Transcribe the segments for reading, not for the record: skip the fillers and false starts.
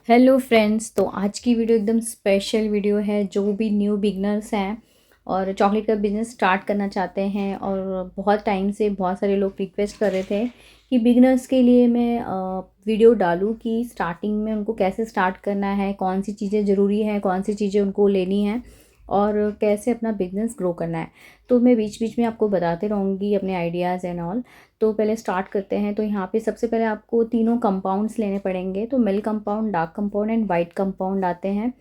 Hello friends, तो आज की वीडियो एकदम स्पेशल वीडियो है। जो भी न्यू बिगनर्स हैं और चॉकलेट का बिज़नेस स्टार्ट करना चाहते हैं और बहुत टाइम से बहुत सारे लोग रिक्वेस्ट कर रहे थे कि बिगनर्स के लिए मैं वीडियो डालूं कि स्टार्टिंग में उनको कैसे स्टार्ट करना है, कौन सी चीज़ें ज़रूरी हैं, कौन सी चीज़ें उनको लेनी हैं और कैसे अपना बिज़नेस ग्रो करना है। तो मैं बीच बीच में आपको बताते रहूँगी अपने आइडियाज़ एंड ऑल। तो पहले स्टार्ट करते हैं। तो यहाँ पे सबसे पहले आपको तीनों कंपाउंड्स लेने पड़ेंगे। तो milk compound, dark compound and white compound आते हैं।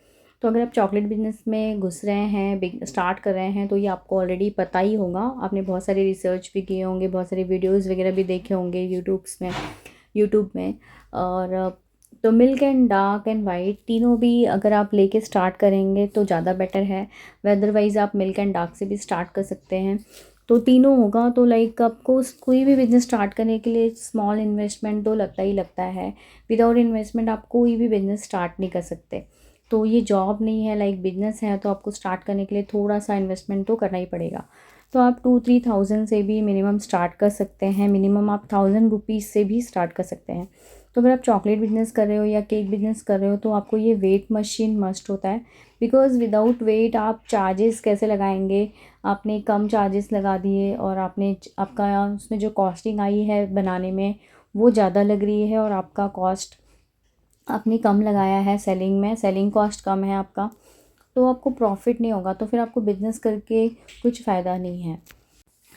तो अगर आप चॉकलेट बिजनेस में घुस रहे हैं, बिग स्टार्ट कर रहे हैं, तो ये आपको ऑलरेडी पता ही होगा। आपने बहुत सारे रिसर्च भी किए होंगे, बहुत सारे वीडियोज़ वगैरह भी देखे होंगे यूट्यूब में। और तो milk and dark and white तीनों भी अगर आप लेके स्टार्ट करेंगे तो ज़्यादा बेटर है। अदरवाइज़ आप मिल्क एंड डार्क से भी स्टार्ट कर सकते हैं। तो तीनों होगा तो लाइक आपको कोई भी बिज़नेस स्टार्ट करने के लिए स्मॉल इन्वेस्टमेंट तो लगता ही लगता है। विदाउट इन्वेस्टमेंट आप कोई भी बिज़नेस स्टार्ट नहीं कर सकते। तो ये जॉब नहीं है, लाइक बिज़नेस है, तो आपको स्टार्ट करने के लिए थोड़ा सा इन्वेस्टमेंट तो करना ही पड़ेगा। तो आप 2-3 थाउजेंड से भी मिनिमम स्टार्ट कर सकते हैं। मिनिमम आप 1000 रुपीज़ से भी स्टार्ट कर सकते हैं। तो अगर आप चॉकलेट बिज़नेस कर रहे हो या केक बिज़नेस कर रहे हो तो आपको ये वेट मशीन मस्ट होता है। बिकॉज़ विदाउट वेट आप चार्जेस कैसे लगाएंगे। आपने कम चार्जेस लगा दिए और आपका उसमें जो कॉस्टिंग आई है बनाने में वो ज़्यादा लग रही है और आपका कॉस्ट आपने कम लगाया है सेलिंग में, सेलिंग कॉस्ट कम है आपका, तो आपको प्रॉफिट नहीं होगा। तो फिर आपको बिज़नेस करके कुछ फ़ायदा नहीं है।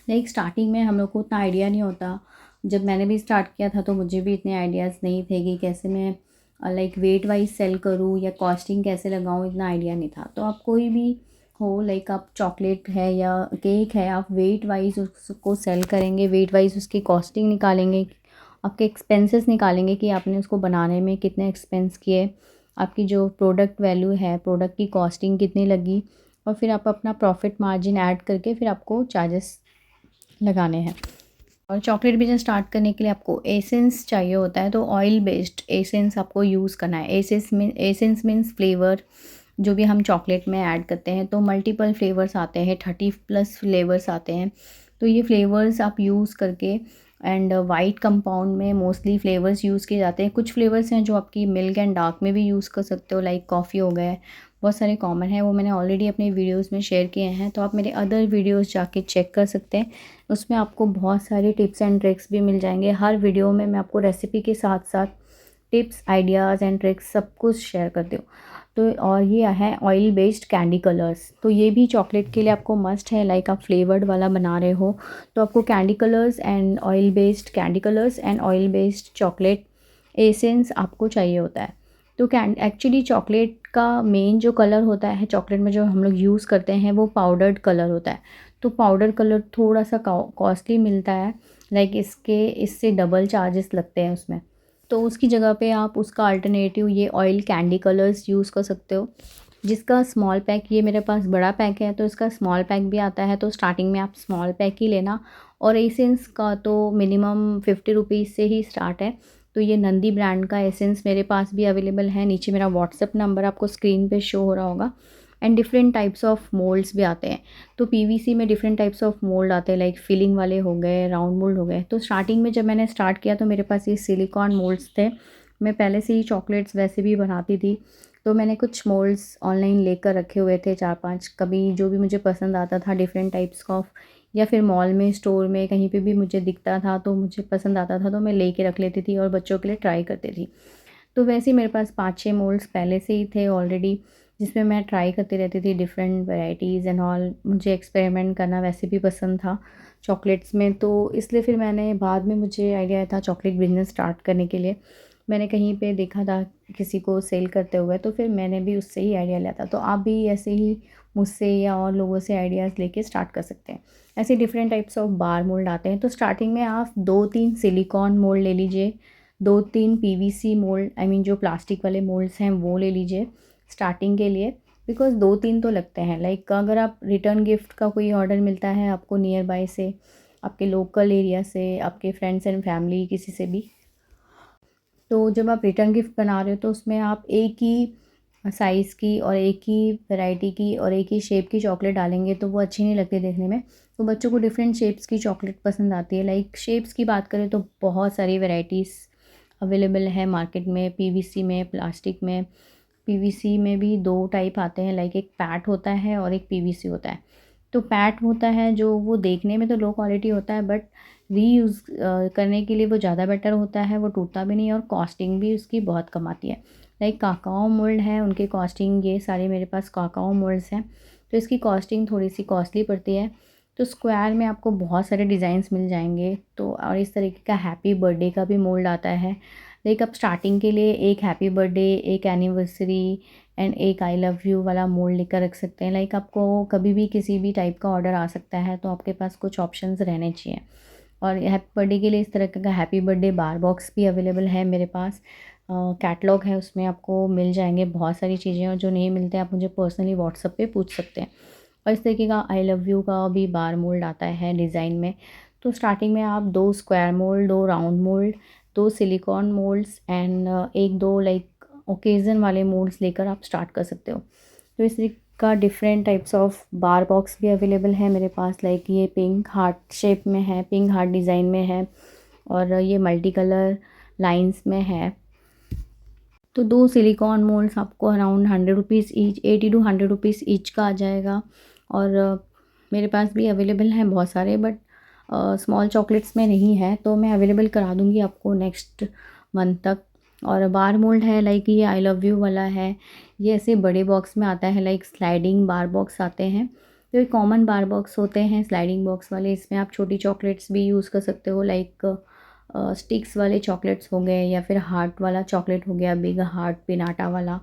लाइक स्टार्टिंग में हम लोग को उतना आइडिया नहीं होता। जब मैंने भी स्टार्ट किया था तो मुझे भी इतने आइडियाज़ नहीं थे कि कैसे मैं लाइक वेट वाइज सेल करूँ या कॉस्टिंग कैसे लगाऊँ, इतना आइडिया नहीं था। तो आप कोई भी हो, लाइक आप चॉकलेट है या केक है, आप वेट वाइज उसको सेल करेंगे, वेट वाइज उसकी कॉस्टिंग निकालेंगे, आपके एक्सपेंसेस निकालेंगे कि आपने उसको बनाने में कितने एक्सपेंस किए, आपकी जो प्रोडक्ट वैल्यू है, प्रोडक्ट की कॉस्टिंग कितनी लगी, और फिर आप अपना प्रॉफिट मार्जिन ऐड करके फिर आपको चार्जेस लगाने हैं। और चॉकलेट बिजनेस स्टार्ट करने के लिए आपको एसेंस चाहिए होता है। तो ऑयल बेस्ड एसेंस आपको यूज़ करना है। एसेंस मीन्स फ्लेवर जो भी हम चॉकलेट में ऐड करते हैं। तो मल्टीपल फ्लेवर्स आते हैं, 30+ फ्लेवर्स आते हैं। तो ये फ्लेवर्स आप यूज़ करके एंड वाइट कंपाउंड में मोस्टली फ्लेवर्स यूज़ किए जाते हैं। कुछ फ्लेवर्स हैं जो आपकी मिल्क एंड डार्क में भी यूज़ कर सकते हो, लाइक कॉफ़ी हो गए, बहुत सारे कॉमन हैं, वो मैंने ऑलरेडी अपने वीडियोस में शेयर किए हैं। तो आप मेरे अदर वीडियोस जाके चेक कर सकते हैं। उसमें आपको बहुत सारे टिप्स एंड ट्रिक्स भी मिल जाएंगे। हर वीडियो में मैं आपको रेसिपी के साथ साथ टिप्स, आइडियाज़ एंड ट्रिक्स सब कुछ शेयर करती हूँ। तो और ये है ऑयल बेस्ड कैंडी कलर्स। तो ये भी चॉकलेट के लिए आपको मस्ट है। लाइक आप फ्लेवर्ड वाला बना रहे हो तो आपको candy colours and oil based candy colours and oil based chocolate essence आपको चाहिए होता है। तो एक्चुअली चॉकलेट का मेन जो कलर होता है, चॉकलेट में जो हम लोग यूज़ करते हैं वो पाउडर्ड कलर होता है। तो पाउडर कलर थोड़ा सा कॉस्टली मिलता है। लाइक इससे डबल चार्जेस लगते हैं उसमें। तो उसकी जगह पे आप उसका अल्टरनेटिव ये ऑयल कैंडी कलर्स यूज़ कर सकते हो, जिसका स्मॉल पैक, ये मेरे पास बड़ा पैक है तो इसका स्मॉल पैक भी आता है। तो स्टार्टिंग में आप स्मॉल पैक ही लेना। और एसेंस का तो मिनिमम 50 रुपीज़ से ही स्टार्ट है। तो ये नंदी ब्रांड का एसेंस मेरे पास भी अवेलेबल है। नीचे मेरा व्हाट्सएप नंबर आपको स्क्रीन पे शो हो रहा होगा। And different types of moulds भी आते हैं। तो पीवीसी में डिफरेंट टाइप्स ऑफ मोल्ड आते हैं, लाइक फिलिंग वाले हो गए, राउंड मोल्ड हो गए। तो स्टार्टिंग में जब मैंने स्टार्ट किया तो मेरे पास ये सिलिकॉन मोल्ड्स थे। मैं पहले से ही चॉकलेट्स वैसे भी बनाती थी। तो मैंने कुछ मोल्ड्स ऑनलाइन लेकर रखे हुए थे 4-5। कभी जो भी मुझे पसंद आता था डिफरेंट टाइप्स ऑफ, या फिर मॉल में, स्टोर में, कहीं पे भी मुझे दिखता था तो मुझे पसंद आता था तो मैं लेके रख लेती थी और बच्चों के लिए ट्राई करती थी। तो वैसे ही मेरे पास 5-6 मोल्ड्स पहले से ही थे ऑलरेडी, जिसमें मैं ट्राई करती रहती थी डिफरेंट वैराइटीज़ एंड ऑल। मुझे एक्सपेरिमेंट करना वैसे भी पसंद था चॉकलेट्स में। तो इसलिए फिर मैंने बाद में मुझे आइडिया था चॉकलेट बिजनेस स्टार्ट करने के लिए। मैंने कहीं पे देखा था किसी को सेल करते हुए, तो फिर मैंने भी उससे ही आइडिया लिया था। तो आप भी ऐसे ही मुझसे या और लोगों से आइडियाज़ लेके स्टार्ट कर सकते हैं। ऐसे different types of bar mould आते हैं। तो स्टार्टिंग में आप 2-3 सिलिकॉन मोल्ड ले लीजिए, 2-3 पीवीसी मोल्ड, आई मीन जो प्लास्टिक वाले मोल्ड्स हैं वो ले लीजिए स्टार्टिंग के लिए। बिकॉज़ 2-3 तो लगते हैं। लाइक अगर आप रिटर्न गिफ्ट का कोई ऑर्डर मिलता है आपको नियर बाय से, आपके लोकल एरिया से, आपके फ्रेंड्स एंड फैमिली किसी से भी, तो जब आप रिटर्न गिफ्ट बना रहे हो तो उसमें आप एक ही साइज़ की और एक ही वैरायटी की और एक ही शेप की चॉकलेट डालेंगे तो वो अच्छी नहीं लगती देखने में। तो बच्चों को डिफरेंट शेप्स की चॉकलेट पसंद आती है। लाइक शेप्स की बात करें तो बहुत सारी वैराइटीज़ अवेलेबल है मार्केट में, पीवीसी में, प्लास्टिक में। पीवीसी में भी 2 टाइप आते हैं, लाइक एक पैट होता है और एक पीवीसी होता है। तो पैट होता है जो वो देखने में तो लो क्वालिटी होता है, बट रीयूज़ करने के लिए वो ज़्यादा बेटर होता है, वो टूटता भी नहीं है और कॉस्टिंग भी उसकी बहुत कम आती है। लाइक काकाओ मोल्ड है, उनकी कॉस्टिंग, ये सारे मेरे पास काकाओ मोल्ड्स हैं, तो इसकी कॉस्टिंग थोड़ी सी कॉस्टली पड़ती है। तो स्क्वायर में आपको बहुत सारे डिज़ाइंस मिल जाएंगे। तो और इस तरीके का हैप्पी बर्थडे का भी मोल्ड आता है। लाइक आप स्टार्टिंग के लिए एक हैप्पी बर्थडे, एक एनिवर्सरी एंड एक आई लव यू वाला मोल्ड लेकर रख सकते हैं। लाइक आपको कभी भी किसी भी टाइप का ऑर्डर आ सकता है, तो आपके पास कुछ ऑप्शंस रहने चाहिए। और हैप्पी बर्थडे के लिए इस तरह का हैप्पी बर्थडे बार बॉक्स भी अवेलेबल है मेरे पास। कैटलॉग है, उसमें आपको मिल जाएंगे बहुत सारी चीज़ें, और जो नहीं मिलते आप मुझे पर्सनली व्हाट्सएप पे पूछ सकते हैं। और इस तरीके का आई लव यू का भी बार मोल्ड आता है डिज़ाइन में। तो स्टार्टिंग में आप 2 square mould, 2 round mould, 2 silicone moulds and 1-2 like occasion वाले मोल्ड्स लेकर आप स्टार्ट कर सकते हो। तो इस तरीके का different types of bar box भी अवेलेबल है मेरे पास। लाइक ये पिंक हार्ट शेप में है, पिंक हार्ट डिज़ाइन में है, और ये मल्टी कलर लाइंस में है। तो 2 सिलिकॉन मोल्ड्स आपको around 100 rupees each, 80 to 100 rupees each का आ जाएगा। और मेरे पास भी अवेलेबल हैं बहुत सारे, बट स्मॉल चॉकलेट्स में नहीं है, तो मैं अवेलेबल करा दूँगी आपको नेक्स्ट मंथ तक। और बार मोल्ड है, लाइक ये आई लव यू वाला है, ये ऐसे बड़े बॉक्स में आता है, लाइक स्लाइडिंग बार बॉक्स आते हैं। तो ये कॉमन बार बॉक्स होते हैं स्लाइडिंग बॉक्स वाले, इसमें आप छोटी चॉकलेट्स भी यूज़ कर सकते हो, लाइक स्टिक्स वाले चॉकलेट्स हो गए, या फिर हार्ट वाला चॉकलेट हो गया, बिग हार्ट पिनाटा वाला,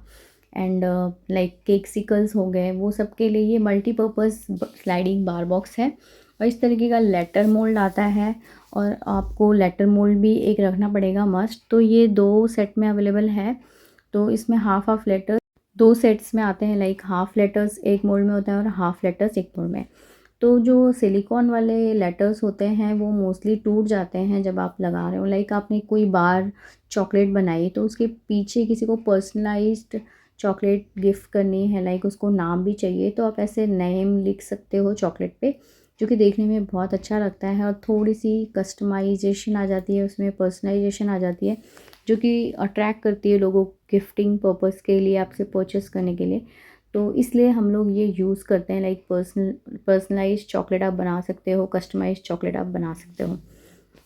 एंड लाइक केक्सिकल्स हो गए, वो सब के लिए ये मल्टीपर्पज़ स्लाइडिंग बार बॉक्स है। और इस तरीके का लेटर मोल्ड आता है, और आपको लेटर मोल्ड भी एक रखना पड़ेगा मस्ट। तो ये 2 सेट में अवेलेबल है। तो इसमें हाफ लेटर 2 सेट्स में आते हैं, लाइक हाफ लेटर्स एक मोल्ड में होता है और हाफ लेटर्स एक मोल्ड में। तो जो सिलिकॉन वाले लेटर्स होते हैं वो मोस्टली टूट जाते हैं जब आप लगा रहे हो। लाइक आपने कोई बार चॉकलेट बनाई, तो उसके पीछे किसी को पर्सनलाइज्ड चॉकलेट गिफ्ट करनी है, लाइक उसको नाम भी चाहिए, तो आप ऐसे नेम लिख सकते हो चॉकलेट पे, जो कि देखने में बहुत अच्छा लगता है, और थोड़ी सी कस्टमाइजेशन आ जाती है उसमें, पर्सनलाइजेशन आ जाती है, जो कि अट्रैक्ट करती है लोगों को गिफ्टिंग पर्पज़ के लिए, आपसे परचेस करने के लिए। तो इसलिए हम लोग ये यूज़ करते हैं, लाइक पर्सनलाइज्ड चॉकलेट आप बना सकते हो, कस्टमाइज्ड चॉकलेट आप बना सकते हो।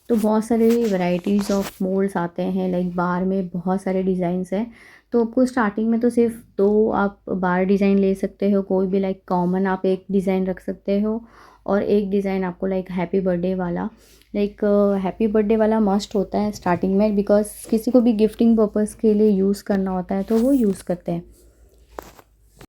तो बहुत सारे वैराइटीज़ ऑफ मोल्ड्स आते हैं, लाइक बार में बहुत सारे डिज़ाइंस हैं। तो आपको स्टार्टिंग में तो सिर्फ 2 आप बार डिज़ाइन ले सकते हो, कोई भी, लाइक कॉमन आप एक डिज़ाइन रख सकते हो, और एक डिज़ाइन आपको लाइक हैप्पी बर्थडे वाला, लाइक हैप्पी बर्थडे वाला मस्ट होता है स्टार्टिंग में, बिकॉज किसी को भी गिफ्टिंग पर्पज़ के लिए यूज़ करना होता है, तो वो यूज़ करते हैं।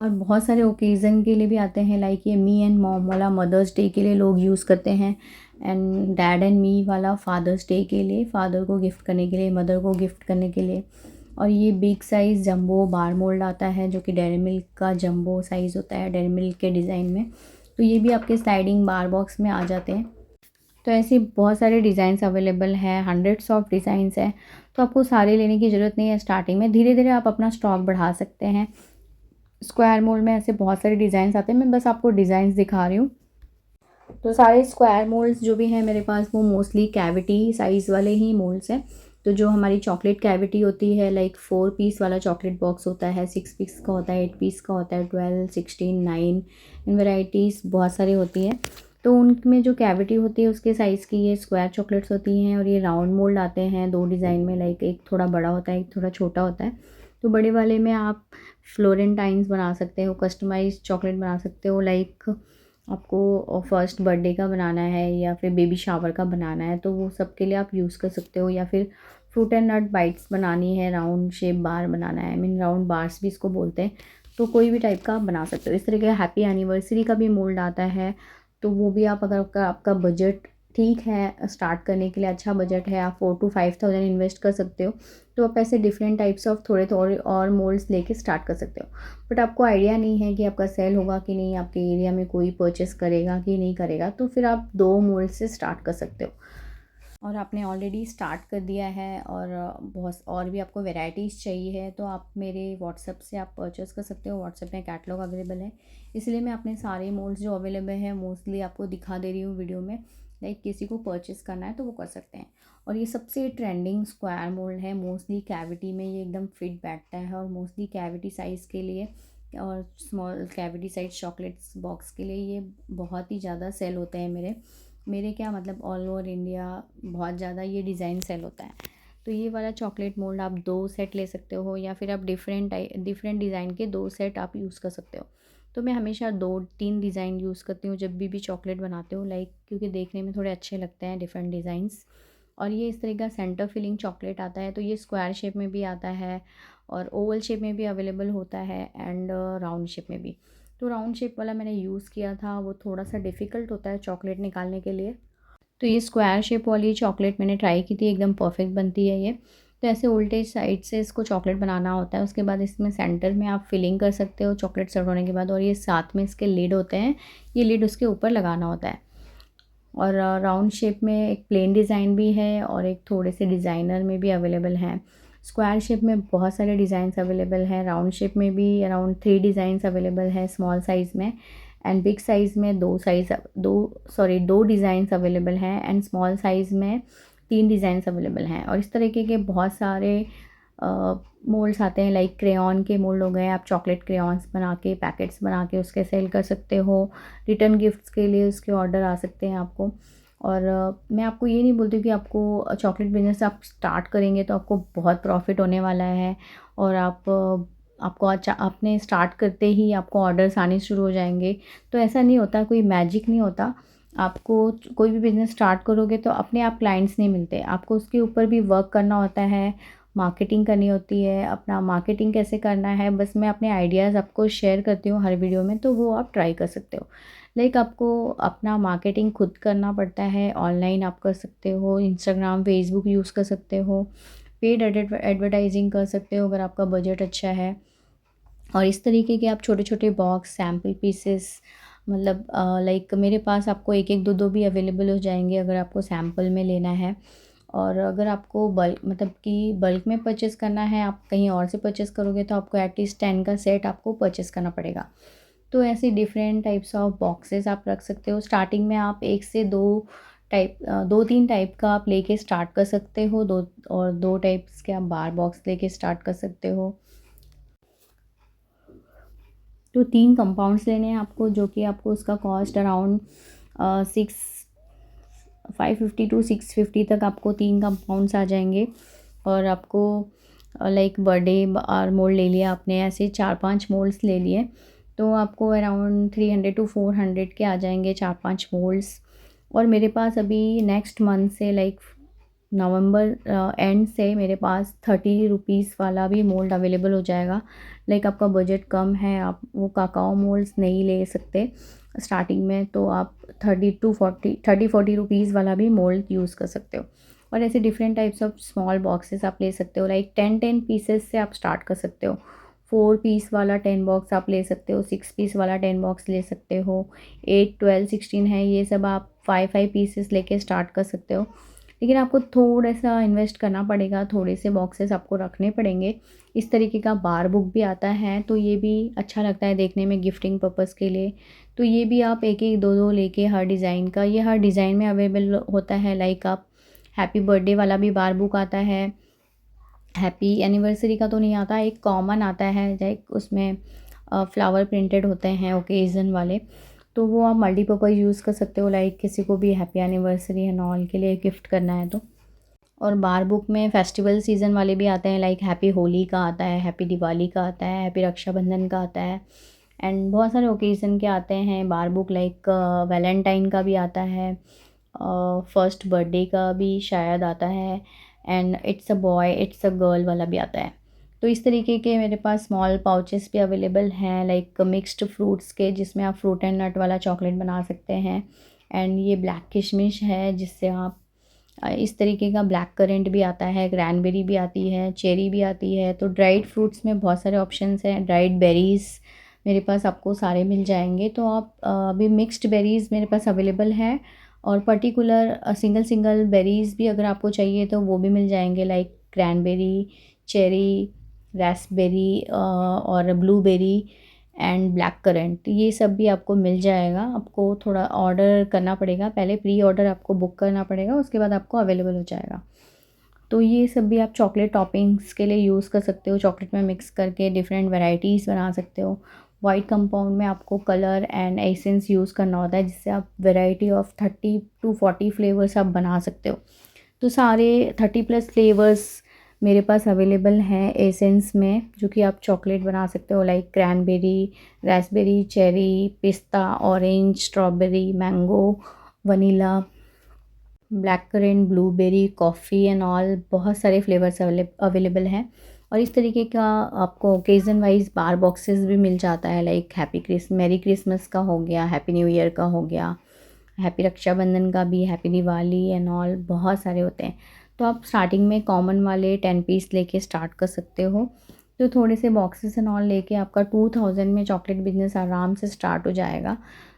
और बहुत सारे ओकेज़न के लिए भी आते हैं, लाइक ये मी एंड मॉम वाला मदर्स डे के लिए लोग यूज़ करते हैं, एंड डैड एंड मी वाला फादर्स डे के लिए, फादर को गिफ्ट करने के लिए, मदर को गिफ्ट करने के लिए। और ये बिग साइज़ जंबो बार मोल्ड आता है, जो कि डेयरी मिल्क का जंबो साइज़ होता है डेयरी मिल्क के डिज़ाइन में। तो ये भी आपके स्लाइडिंग बार बॉक्स में आ जाते हैं। तो ऐसे बहुत सारे डिज़ाइंस अवेलेबल हैं, हंड्रेड्स ऑफ डिज़ाइंस हैं। तो आपको सारे लेने की ज़रूरत नहीं है स्टार्टिंग में, धीरे धीरे आप अपना स्टॉक बढ़ा सकते हैं। स्क्वायर मोल्ड में ऐसे बहुत सारे डिज़ाइंस आते हैं, मैं बस आपको डिज़ाइंस दिखा रही हूँ। तो सारे स्क्वायर मोल्ड्स जो भी हैं मेरे पास, वो मोस्टली कैविटी साइज़ वाले ही मोल्ड्स हैं। तो जो हमारी चॉकलेट कैविटी होती है, लाइक 4 पीस वाला चॉकलेट बॉक्स होता है, 6 पीस का होता है, 8 पीस का होता है, 12, 16, 9 इन वेराइटीज़ बहुत सारी होती हैं। तो उनमें जो कैविटी होती है उसके साइज़ की ये स्क्वायर चॉकलेट्स होती हैं। और ये राउंड मोल्ड आते हैं 2 डिज़ाइन में, लाइक एक थोड़ा बड़ा होता है, एक थोड़ा छोटा होता है। तो बड़े वाले में आप फ्लोरेंटाइन्स बना सकते हो, कस्टमाइज्ड चॉकलेट बना सकते हो, लाइक आपको फर्स्ट बर्थडे का बनाना है या फिर बेबी शावर का बनाना है, तो वो सब के लिए आप यूज़ कर सकते हो। या फिर फ्रूट एंड नट बाइट्स बनानी है, राउंड शेप बार बनाना है, आई मीन राउंड बार्स भी इसको बोलते हैं, तो कोई भी टाइप का आप बना सकते हो। इस तरह का हैप्पी एनिवर्सरी का भी मोल्ड आता है, तो वो भी आप, अगर आपका बजट ठीक है, स्टार्ट करने के लिए अच्छा बजट है, आप 4 to 5,000 इन्वेस्ट कर सकते हो, तो आप ऐसे डिफरेंट टाइप्स ऑफ थोड़े थोड़े और मोल्ड्स लेके स्टार्ट कर सकते हो। बट आपको आइडिया नहीं है कि आपका सेल होगा कि नहीं, आपके एरिया में कोई परचेस करेगा कि नहीं करेगा, तो फिर आप 2 मोल्ड से स्टार्ट कर सकते हो। और आपने ऑलरेडी स्टार्ट कर दिया है और बहुत और भी आपको वैरायटीज़ चाहिए है, तो आप मेरे व्हाट्सएप से आप परचेस कर सकते हो। व्हाट्सएप में कैटलॉग अवेलेबल है, इसलिए मैं अपने सारे मोल्ड्स जो अवेलेबल हैं मोस्टली आपको दिखा दे रही हूँ वीडियो में। लाइक किसी को परचेस करना है तो वो कर सकते हैं। और ये सबसे ट्रेंडिंग स्क्वायर मोल्ड है। मोस्टली कैविटी में ये एकदम फिट बैठता है, और मोस्टली कैविटी साइज़ के लिए और small cavity size chocolates box के लिए ये बहुत ही ज़्यादा सेल होते हैं। मेरे क्या मतलब ऑल ओवर इंडिया बहुत ज़्यादा ये डिज़ाइन सेल होता है। तो ये वाला चॉकलेट मोल्ड आप 2 सेट ले सकते हो, या फिर आप डिफरेंट डिज़ाइन के 2 सेट आप यूज़ कर सकते हो। तो मैं हमेशा 2-3 डिज़ाइन यूज़ करती हूँ जब भी चॉकलेट बनाते हो, लाइक क्योंकि देखने में थोड़े अच्छे लगते हैं डिफरेंट डिज़ाइंस। और ये इस तरह का सेंटर फिलिंग चॉकलेट आता है, तो ये स्क्वायर शेप में भी आता है और ओवल शेप में भी अवेलेबल होता है, एंड राउंड शेप में भी। तो राउंड शेप वाला मैंने यूज़ किया था, वो थोड़ा सा डिफ़िकल्ट होता है चॉकलेट निकालने के लिए। तो ये स्क्वायर शेप वाली चॉकलेट मैंने ट्राई की थी, एकदम परफेक्ट बनती है ये। तो ऐसे उल्टे साइड से इसको चॉकलेट बनाना होता है, उसके बाद इसमें सेंटर में आप फिलिंग कर सकते हो चॉकलेट सर्व होने के बाद, और ये साथ में इसके लिड होते हैं, ये लिड उसके ऊपर लगाना होता है। और राउंड शेप में एक प्लेन डिज़ाइन भी है और एक थोड़े से डिज़ाइनर में भी अवेलेबल हैं। स्क्वायर शेप में बहुत सारे डिज़ाइंस अवेलेबल हैं, राउंड शेप में भी अराउंड 3 डिज़ाइंस अवेलेबल है स्मॉल साइज़ में, एंड बिग साइज़ में 2 डिज़ाइंस अवेलेबल हैं, एंड स्मॉल साइज़ में 3 डिज़ाइंस अवेलेबल हैं। और इस तरीके के बहुत सारे मोल्ड्स आते हैं, लाइक क्रेयॉन के मोल्ड हो गए, आप चॉकलेट क्रेयॉन्स बना के पैकेट्स बना के उसके सेल कर सकते हो। रिटर्न गिफ्ट्स के लिए उसके ऑर्डर आ सकते हैं आपको। और मैं आपको ये नहीं बोलती कि आपको चॉकलेट बिज़नेस आप स्टार्ट करेंगे तो आपको बहुत प्रॉफिट होने वाला है, और आपको आपने स्टार्ट करते ही आपको ऑर्डर्स आने शुरू हो जाएंगे। तो ऐसा नहीं होता, कोई मैजिक नहीं होता। आपको कोई भी बिज़नेस स्टार्ट करोगे तो अपने आप क्लाइंट्स नहीं मिलते, आपको उसके ऊपर भी वर्क करना होता है, मार्केटिंग करनी होती है। अपना मार्केटिंग कैसे करना है, बस मैं अपने आइडियाज़ आपको शेयर करती हूँ हर वीडियो में, तो वो आप ट्राई कर सकते हो। लाइक आपको अपना मार्केटिंग खुद करना पड़ता है, ऑनलाइन आप कर सकते हो, इंस्टाग्राम फेसबुक यूज़ कर सकते हो, पेड एडवर्टाइजिंग कर सकते हो अगर आपका बजट अच्छा है। और इस तरीके के आप छोटे छोटे बॉक्स सैम्पल पीसेस, मतलब लाइक मेरे पास आपको एक एक दो दो भी अवेलेबल हो जाएंगे अगर आपको सैम्पल में लेना है। और अगर आपको बल्क मतलब कि बल्क में परचेज़ करना है, आप कहीं और से परचेज़ करोगे तो आपको एटलीस्ट 10 का सेट आपको परचेज़ करना पड़ेगा। तो ऐसे डिफरेंट टाइप्स ऑफ बॉक्सेस आप रख सकते हो। स्टार्टिंग में आप 1 से 2-3 टाइप का आप लेके स्टार्ट कर सकते हो, 2 टाइप्स के आप बार बॉक्स लेके स्टार्ट कर सकते हो। तो 3 कंपाउंड्स लेने हैं आपको, जो कि आपको उसका कॉस्ट अराउंड 550 टू 650 तक आपको 3 कंपाउंड्स आ जाएंगे। और आपको लाइक बर्थडे और मोल्ड ले लिया आपने, ऐसे 4-5 मोल्ड्स ले लिए, तो आपको अराउंड 300 टू 400 के आ जाएंगे 4-5 मोल्ड्स। और मेरे पास अभी नेक्स्ट मंथ से लाइक नवंबर एंड से मेरे पास 30 रुपीज़ वाला भी मोल्ड अवेलेबल हो जाएगा। लाइक आपका बजट कम है, आप वो काकाओ मोल्ड्स नहीं ले सकते स्टार्टिंग में, तो आप 30-40 रुपीज़ वाला भी मोल्ड यूज़ कर सकते हो। और ऐसे different types of small boxes आप ले सकते हो, लाइक 10-10 पीसेस से आप स्टार्ट कर सकते हो। 4 पीस वाला 10 बॉक्स आप ले सकते हो, 6 पीस वाला 10 बॉक्स ले सकते हो, 8, 12, 16 है, ये सब आप 5 पीसेस लेके स्टार्ट कर सकते हो। लेकिन आपको थोड़ा सा इन्वेस्ट करना पड़ेगा, थोड़े से बॉक्सेस आपको रखने पड़ेंगे। इस तरीके का बार बुक भी आता है, तो ये भी अच्छा लगता है देखने में गिफ्टिंग पर्पज़ के लिए। तो ये भी आप एक एक दो दो लेके हर डिज़ाइन का, ये हर डिज़ाइन में अवेलेबल होता है। लाइक आप हैप्पी बर्थडे वाला भी बार बुक आता है, हैप्पी एनिवर्सरी का तो नहीं आता, एक कॉमन आता है लाइक उसमें फ्लावर प्रिंटेड होते हैं ओकेज़न वाले, तो वो आप मल्टीपर्पज़ यूज़ कर सकते हो, लाइक किसी को भी हैप्पी एनिवर्सरी एंड ऑल के लिए गिफ्ट करना है तो। और बार बुक में फेस्टिवल सीज़न वाले भी आते हैं, लाइक हैप्पी होली का आता है, हैप्पी दिवाली का आता है, हैप्पी रक्षाबंधन का आता है, एंड बहुत सारे ओकेज़न के आते हैं बार बुक, लाइक वैलेंटाइन का भी आता है, फर्स्ट बर्थडे का भी शायद आता है, and it's a boy it's a girl वाला भी आता है। तो इस तरीके के मेरे पास स्मॉल पाउचेस भी अवेलेबल हैं, लाइक मिक्स्ड फ्रूट्स के, जिसमें आप फ्रूट एंड नट वाला चॉकलेट बना सकते हैं। एंड ये ब्लैक किशमिश है, जिससे आप इस तरीके का ब्लैक करेंट भी आता है, क्रैनबेरी भी आती है, चेरी भी आती है। तो ड्राइड फ्रूट्स में बहुत सारे ऑप्शंस हैं, ड्राइड बेरीज़ मेरे पास आपको सारे मिल जाएंगे। तो आप अभी मिक्स्ड बेरीज़ मेरे पास अवेलेबल है, और पर्टिकुलर सिंगल सिंगल बेरीज़ भी अगर आपको चाहिए तो वो भी मिल जाएंगे, लाइक क्रैनबेरी, चेरी, रास्पबेरी और ब्लूबेरी एंड ब्लैक करंट, ये सब भी आपको मिल जाएगा। आपको थोड़ा ऑर्डर करना पड़ेगा, पहले प्री ऑर्डर आपको बुक करना पड़ेगा, उसके बाद आपको अवेलेबल हो जाएगा। तो ये सब भी आप चॉकलेट टॉपिंग्स के लिए यूज़ कर सकते हो, चॉकलेट में मिक्स करके डिफरेंट वैराइटीज़ बना सकते हो। वाइट कंपाउंड में आपको कलर एंड एसेंस यूज़ करना होता है, जिससे आप वैरायटी ऑफ 30 to 40 फ्लेवर्स आप बना सकते हो। तो सारे 30+ फ्लेवर्स मेरे पास अवेलेबल हैं एसेंस में, जो कि आप चॉकलेट बना सकते हो, लाइक क्रैनबेरी, रास्पबेरी, चेरी, पिस्ता, orange, strawberry, mango, vanilla, black currant, blueberry, coffee and all, बहुत सारे फ्लेवर्स अवेलेबल हैं। और इस तरीके का आपको ओकेज़न वाइज बार बॉक्सेस भी मिल जाता है, लाइक मैरी क्रिसमस का हो गया, हैप्पी न्यू ईयर का हो गया, हैप्पी रक्षाबंधन का भी, हैप्पी दिवाली एंड ऑल, बहुत सारे होते हैं। तो आप स्टार्टिंग में कॉमन वाले 10 पीस लेके स्टार्ट कर सकते हो। तो थोड़े से बॉक्सेस एंड ऑल लेके आपका 2000 में चॉकलेट बिजनेस आराम से स्टार्ट हो जाएगा।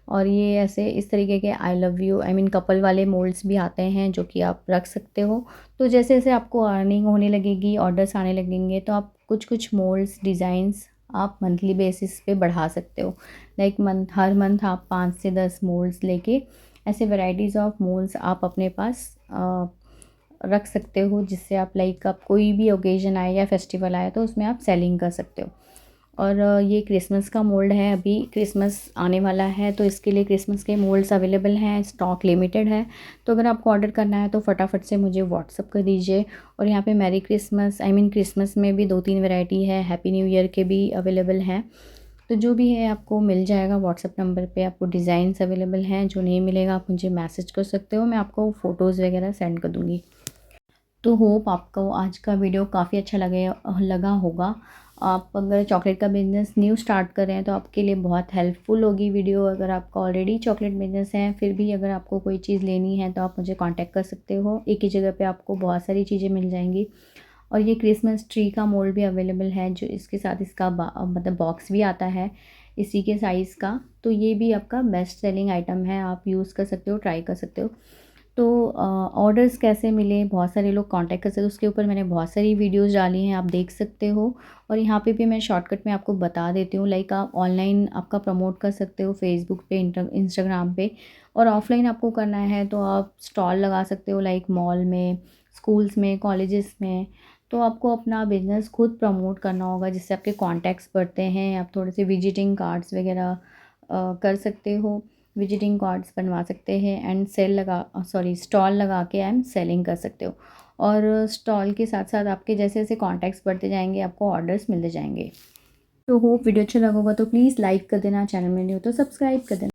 और ये ऐसे इस तरीके के I love you, I mean couple वाले मोल्ड्स भी आते हैं, जो कि आप रख सकते हो। तो जैसे जैसे आपको अर्निंग होने लगेगी, ऑर्डर्स आने लगेंगे, तो आप कुछ कुछ मोल्ड्स डिज़ाइंस आप मंथली बेसिस पे बढ़ा सकते हो। लाइक हर मंथ आप 5 से 10 मोल्ड्स लेके ऐसे वैराइटीज़ ऑफ मोल्ड्स आप अपने पास रख सकते हो, जिससे आप लाइक आप कोई भी ओकेजन आए या फेस्टिवल आए तो उसमें आप सेलिंग कर सकते हो। और ये क्रिसमस का मोल्ड है, अभी क्रिसमस आने वाला है, तो इसके लिए क्रिसमस के मोल्ड्स अवेलेबल हैं, स्टॉक लिमिटेड है। तो अगर आपको ऑर्डर करना है तो फटाफट से मुझे व्हाट्सअप कर दीजिए। और यहाँ पे merry Christmas, I mean Christmas में भी 2-3 वैरायटी है, हैप्पी न्यू ईयर के भी अवेलेबल हैं। तो जो भी है आपको मिल जाएगा व्हाट्सअप नंबर पे। आपको डिज़ाइंस अवेलेबल हैं, जो नहीं मिलेगा आप मुझे मैसेज कर सकते हो, मैं आपको फ़ोटोज़ वगैरह सेंड कर दूँगी। तो होप आपको आज का वीडियो काफ़ी अच्छा लगा होगा। आप अगर चॉकलेट का बिज़नेस न्यू स्टार्ट कर रहे हैं तो आपके लिए बहुत हेल्पफुल होगी वीडियो। अगर आपका ऑलरेडी चॉकलेट बिज़नेस है, फिर भी अगर आपको कोई चीज़ लेनी है तो आप मुझे कांटेक्ट कर सकते हो। एक ही जगह पे आपको बहुत सारी चीज़ें मिल जाएंगी। और ये क्रिसमस ट्री का मोल्ड भी अवेलेबल है, जो इसके साथ इसका मतलब बॉक्स भी आता है इसी के साइज़ का। तो ये भी आपका बेस्ट सेलिंग आइटम है, आप यूज़ कर सकते हो, ट्राई कर सकते हो। तो ऑर्डर्स कैसे मिले, बहुत सारे लोग कांटेक्ट कर सकते हो, उसके ऊपर मैंने बहुत सारी वीडियोस डाली हैं, आप देख सकते हो। और यहाँ पे भी मैं शॉर्टकट में आपको बता देती हूँ, लाइक आप ऑनलाइन आपका प्रमोट कर सकते हो फेसबुक पे, इंस्टाग्राम पे। और ऑफलाइन आपको करना है तो आप स्टॉल लगा सकते हो, लाइक मॉल में, स्कूल्स में, कॉलेजेस में। तो आपको अपना बिज़नेस खुद प्रमोट करना होगा, जिससे आपके कॉन्टैक्ट्स बढ़ते हैं। आप थोड़े से विजिटिंग कार्ड्स वगैरह कर सकते हो, विजिटिंग कार्ड्स बनवा सकते हैं एंड स्टॉल लगा के एंड सेलिंग कर सकते हो। और स्टॉल के साथ साथ आपके जैसे जैसे कॉन्टैक्ट्स बढ़ते जाएंगे, आपको ऑर्डर्स मिलते जाएंगे। तो होप वीडियो अच्छा लगा होगा, तो प्लीज़ लाइक कर देना, चैनल में नहीं हो तो सब्सक्राइब कर देना।